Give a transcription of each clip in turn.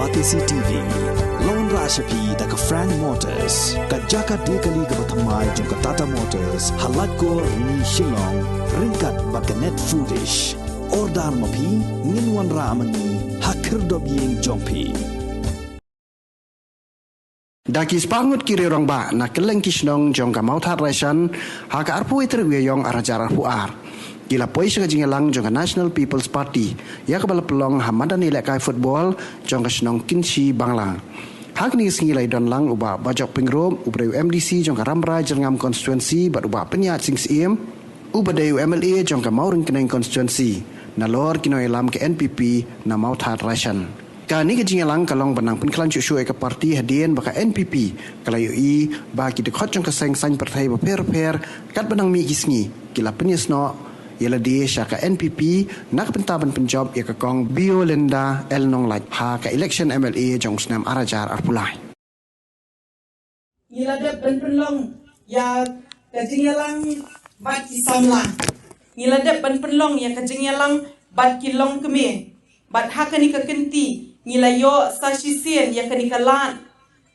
Batisi TV, Lone Rashapi da ka Frank Motors, ka Jaka Dekali ka Batamai jong ka Tata Motors, halat ko ni Shillong, ringkat baka net foodish, ordar mapi, ninwan ramani, hakir dobiyeng jongpi. Daki Spah Ngut kiri Rangbah na keleng kisnong jong ka mauthat resan haka arpu iterwe yong arajar arpuar. Gila poi sa Jingïalang jong ka National People's Party ya kabala pelong hamadan nilai kai football jong ka senong Kynshi Bangla. Hak ni singilai don lang uba bajok pingrom uba MDC jong ka Rangbah Jerngam constituency bat uba penyat sing siem uba dayu MLA jong ka Mauring Keneng constituency na lor kinoy lam ke NPP na mauthat resan. Kani ke Jingïalang kalong benang penklan cucu ke parti hadian baka NPP kalayu i bagi dekot jong ka seng sang partai per kat benang mi gisngi kila penyesno ialah dia syaka NPP nak pentaban penjob ia kekong Biolenda El Nonglaj ha ka election MLA jong senam arajar arpulai. Ialah dia penlong ya ke Jingïalang bat kisamla. Ialah dia penlong ya ke Jingïalang bat kilong keme. Bat hakani ka kenti ialah yo sasisien ya kani kalan.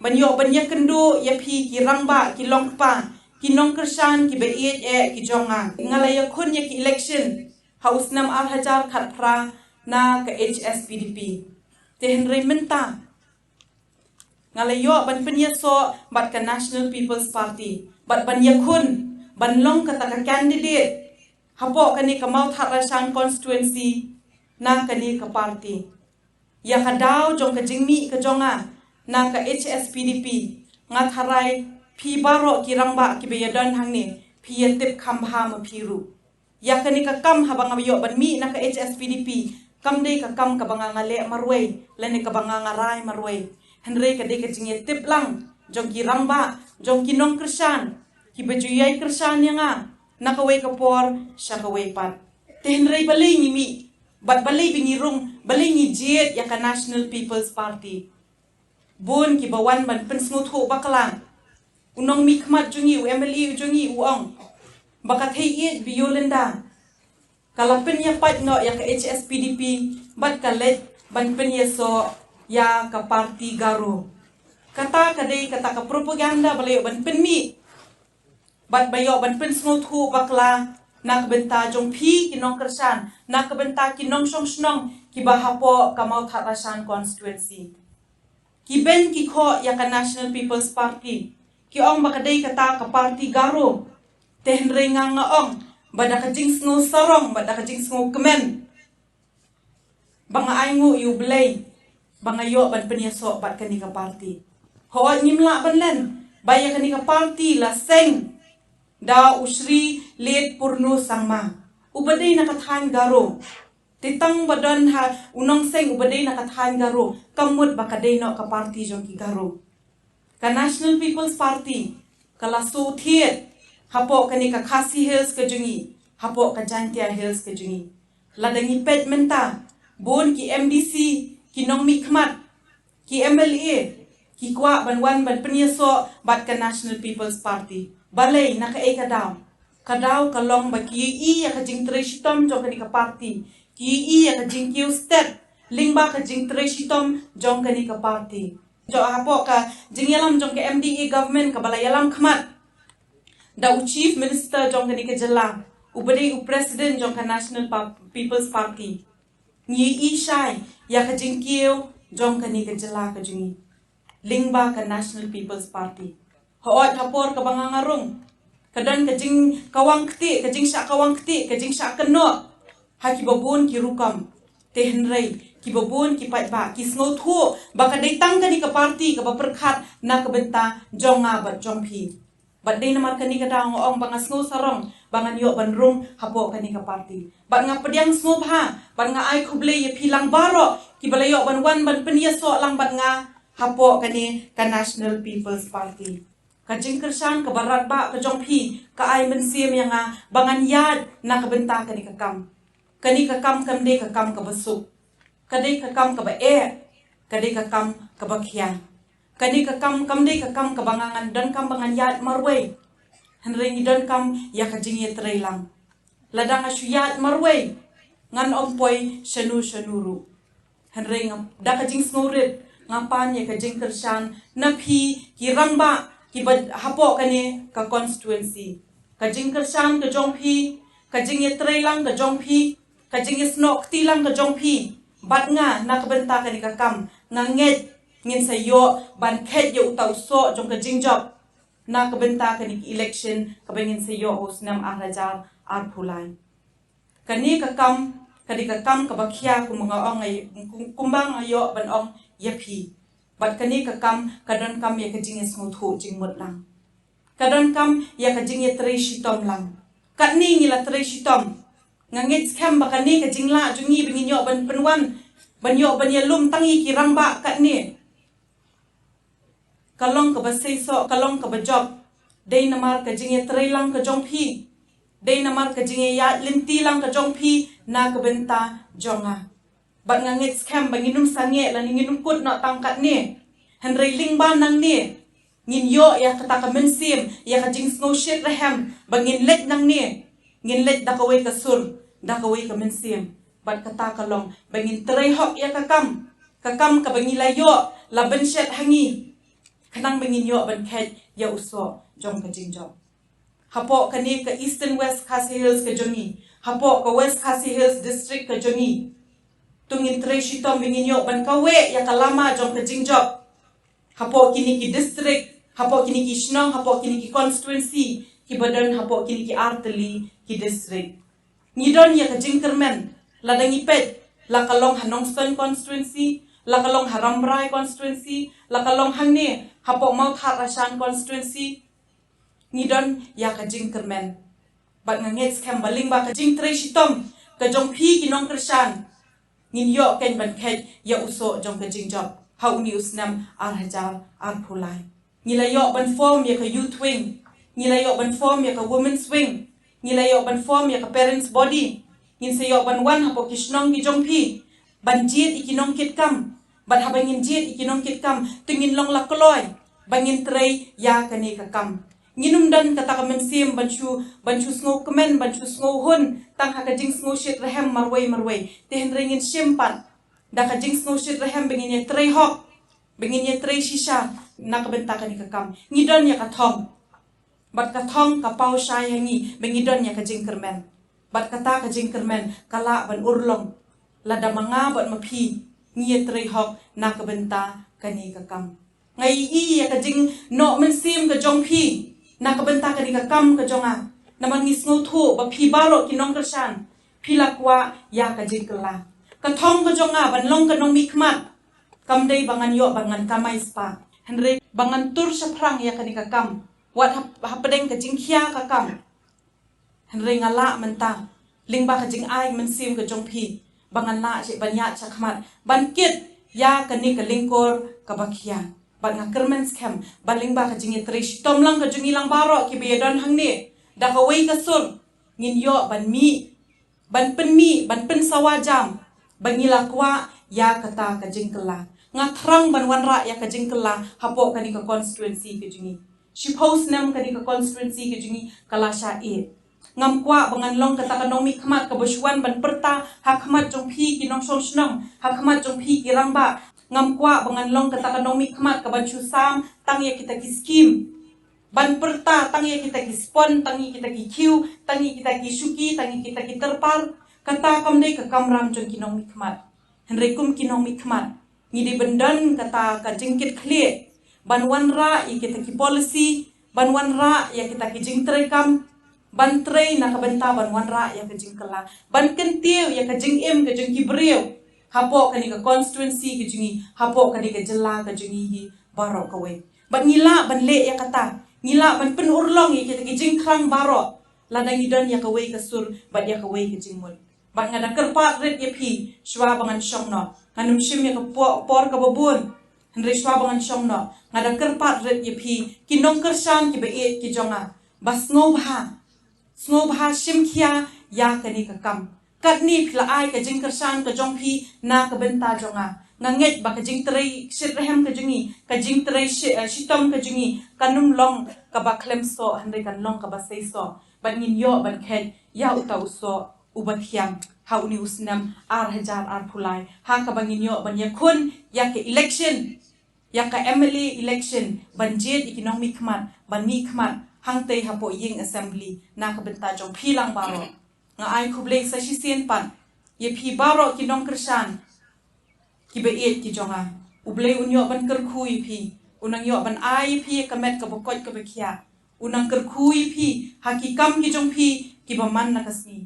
Banyo banya kendo ya pi ki Rangbah ki longpa. Kinong kersan ki beit ki jonga ngalaya kun ya ki election haus nam hajar khat pra na ke HSPDP tehenre menta ngalayo ban penyeso bat ka National People's Party bat ban yakun ban long kata ka candidate hapo kani ka mauthat rasan constituency na kani ka party ya kadaw jong ka jingmi ka jonga na ka HSPDP ngat harai Pi baro ki Rangbah ki beyadan hang ni pi yetip kam ha ma piru ya kani ka kam ha banga yo ban mi na ka HSPDP kam dei ka kam ka banga ngale marwei lene ka banga ngarai marwei henre ka dei ka jing yetip lang jong ki Rangbah jong ki nong kersan ki bejuyai kersan yang na ka wei ka por sya ka wei pat te henre balei ni mi bat balei bingirung balei ni jet ya ka National People's Party bun ki bawan ban pensngutu baklang unong mikmat jungi MLA jungi uang bakat hei Biolenda kalapin ya pat no ya ka HSPDP bat kalet ban pen ya so ya ka parti garo kata kadai kata ka propaganda balayo ban pen mi bat bayo ban pen smuthu bakla nak benta jong pi kinong kersan nak benta kinong song ki bahapo ka mauthat rasan constituency ki ben ki kho ya ka National People's Party ki ong bakadai kata ka parti garo tehenre nga ong bada ka jing sngo sarong bada ka jing sngo kemen banga aingu yu blay banga yo ban penyeso bat kani ka parti ho nyimla banlen baya kani ka parti la seng da usri let purno sangma ubadai nakathan garo titang badan ha unong seng ubadai nakathan garo kamut bakadai no ka parti jong ki garo ka National People's Party kala so thiet hapo kani ka Khasi Hills ka jungi hapo ka Jantia Hills ka jungi ladangi pet menta bon ki MDC ki nong mikmat ki MLA ki kwa banwan ban penyeso bat ka National People's Party balai na ka kadaw kalong ba ki i ya ka jing treshitom jong kani ka party ki i ya ka jing kiu step lingba ka jing treshitom jong kani ka party jo hapo ka Jingïalang jong ke MDA government ka balayalam khmat da chief minister jong kani ka jela ubadai president jong ka National People's Party ni ishai ya ka jingkiu jong kani ka jela ka jungi lingba ka National People's Party hoot hapor ka bangangarung kadan ka jing kawang kti ka jing sya kawang kti ka jing sya keno hakibabun ki rukam tehenrei ki babun ki pat ba ki sngo thu baka dei tang kani ka parti ka baperkhat na ka benta jonga bat jongpi bat dei namar kani ka dang ong banga sngo sarong banga yo banrung hapo kani ka parti bat nga pediang sngo bha bat nga ai khuble ye philang baro ki balayo ban ban penia so lang bat nga hapo kani ka National People's Party ka jingkersan ka barat ba ka jongpi ka ai mensim yang bangan yad na ka benta kani ka kam dei ka kam ka basuk kadai ka kam ka ba kadai ka kam ka ba khian kadai ka kam dei ka kam ka bangangan dan kam bangan yat marwei henre ni dan kam ya ka jingi trailang ladang asyat marwei ngan ompoi shanuru henre ngam da ka jing snorit ngapan ya ka jing kershan na phi ki Rangbah ki hapok kane ka constituency ka jing kershan ka jong phi ka jing ye trailang ka jong phi ka jing ye snok tilang ka jong phi bat nga na ka benta ka ni ka kam nga nget ngin sayo ban khet ye utau so jong ka jing job na ka benta ka ni election ka bengin sayo hosnam arajar ar phulai kani ka kam kadi ka kam ka bakhya ku mga ong ay kumbang ayo ban ong yapi bat kani ka kam kadon kam ya ka jing es nguthu jing mut lang kadon kam ya ka jing ye tre shitom lang katni ngila tre shitom ngangit skam ba kani ka jing la jungi bingin yo ban penwan ban yo ban ye lum tangi ki Rangbah katni kalong ka ba so kalong ka ba job dei namar ka jing ye tre lang ka jong phi dei namar ka jing ye ya linti lang ka jong phi na ka benta jonga bat ngangit scam banginum sange lan nginum kut no tangkat ni henry lingban nang ni ngin yo ya kata ka mensim ya ka jing snow shit rahem bangin let nang ni ngin let da ka we ka sur da ka we ka mensim bat kata ka long bangin trei hok ya ka kam ka bangila yo la ben shet hangi kanang bangin yo ban khet ya uso jong ka jing job hapo kani ka Eastern West Khasi Hills ka jongi hapo ka West Khasi Hills District ka jongi tungin tre shitom bingin yo ban kawe ya kalama jong ka jing job hapo kini ki district hapo kini ki shnong hapo kini ki constituency ki badan hapo kini ki arteli ki district ngidon ya ka jing kermen ladang ipet la kalong Hanongson constituency la kalong Haramrai constituency la kalong hangne hapo Mount Harashan constituency ngidon ya ka jing kermen bat ngangit skam baling ba ka jing tre shitom ka jong phi kinong kershan ngin yo ken ban khet ya uso jong ka jing job hau ni usnam ar hajar ar phulai ngila yo ban form ya ka youth wing ngila yo ban form ya ka women's wing ngila yo ban form ya ka parents body ngin se yo ban wan hapo kishnong ki jong phi ban jiet ikinong kit kam bat habangin jiet ikinong kit kam tungin long la koloi bangin tre ya kani ka kam nginum dan kata ka mensim banchu sngo kemen banchu sngo hun tang ha ka jing sngo shit rahem marway te henringin simpan da ka jing sngo shit rahem bengin ye tre hok bengin ye tre shisha na ka benta ka ni ka kam ngidon ya ka thong bat ka thong ka pau shai hangi bengidon ya ka jing kermen bat kata ka jing kermen kala ban urlong lada manga bat mapi ngi tre hok na ka benta ka ni ka kam ngai i ya ka jing no mensim ka jong phi na ka benta ka ni ka kam ka jonga naman ngis ngo thu ba phi baro kinong kershan phila kwa ya ka jing kala ka thong ka jonga ban long ka nong mi khmat kam dei bangan yo bangan kamai Spah henry bangan tur sa prang ya ka ni ka kam wat hapedeng ka jing khia ka kam henry ngala menta lingba ka jing ai mensim ka jong phi bangan na che banya cha khmat ban kit ya ka ni ka lingkor ka bakhia ban nga kermen scam baling ba ka jingi trish tomlang ka Jingïalang baro ki bedon hangne da ka wei ka sur ngin yo ban pen sawajam bangila kwa ya kata ka jingkela nga thrang ban wanra ya ka jingkela hapo ka ni ka constituency ka jingi shi post nam ka ni ka constituency ka jingi kala sha e ngam kwa bangan long kata ka nong mi khmat ka boswan ban perta hakmat jong phi ki nong song shnong hakmat jong phi ki Rangbah ngam kwa bangan long kata ka nong mi khmat ka ban chu sam tang ya kita ki scheme ban perta tang ya kita ki spon tang ya kita ki queue tang ya kita ki shuki tang ya kita ki terpar kata kam dei ka kamram jong ki nong mi khmat henry kum ki nong mi khmat ngidi bendan kata ka jingkit khle ban wanra ya kita ki policy ban wanra ya kita ki jingtre kam ban tre na ka benta ban wanra ya ka jingkala ban kentiu ya ka jingim ka jingki breu hapo ka ni ka constituency ka jingi hapo ka ni ka jela ka jingi hi baro ka we ban ngila ban le ya kata ngila ban pen urlong ya kita ki jingkrang baro ladang idon ya ka we ka sur ban ya ka we ka jingmul ban ngada kerpat red ya phi shwa bangan shongno nganum shim ya ka por ka babun henry shwa bangan shongno ngada kerpat red ya phi kinong kershan ki be ki jonga bas ngobha shim khia ya ka ni ka kam kat ni phila ai ka jing kershan ka jong phi na ka benta jonga nganget ba ka jing trei shit rehem ka jingi ka jing trei shitom ka jingi kanum long ka ba klem so henry kan long ka ba sei so ban ngin yo ban khet ya uta uso ubat hiam ha uni usnam ar hajar ar pulai ha ka bangin yo ban yakun ya ke election ya ka MLA election ban jet economic khmat ban mi khmat hang tei ha po ying assembly na ka benta jong philang baro nga ai khuble sa shi sen pan ye phi baro ki nong kersan ki be et ki jonga uble unyo ban ker khui phi unang yo ban ai phi ka met ka bokot ka be khia unang ker khui phi hakikam ki jong phi ki ba man na kasi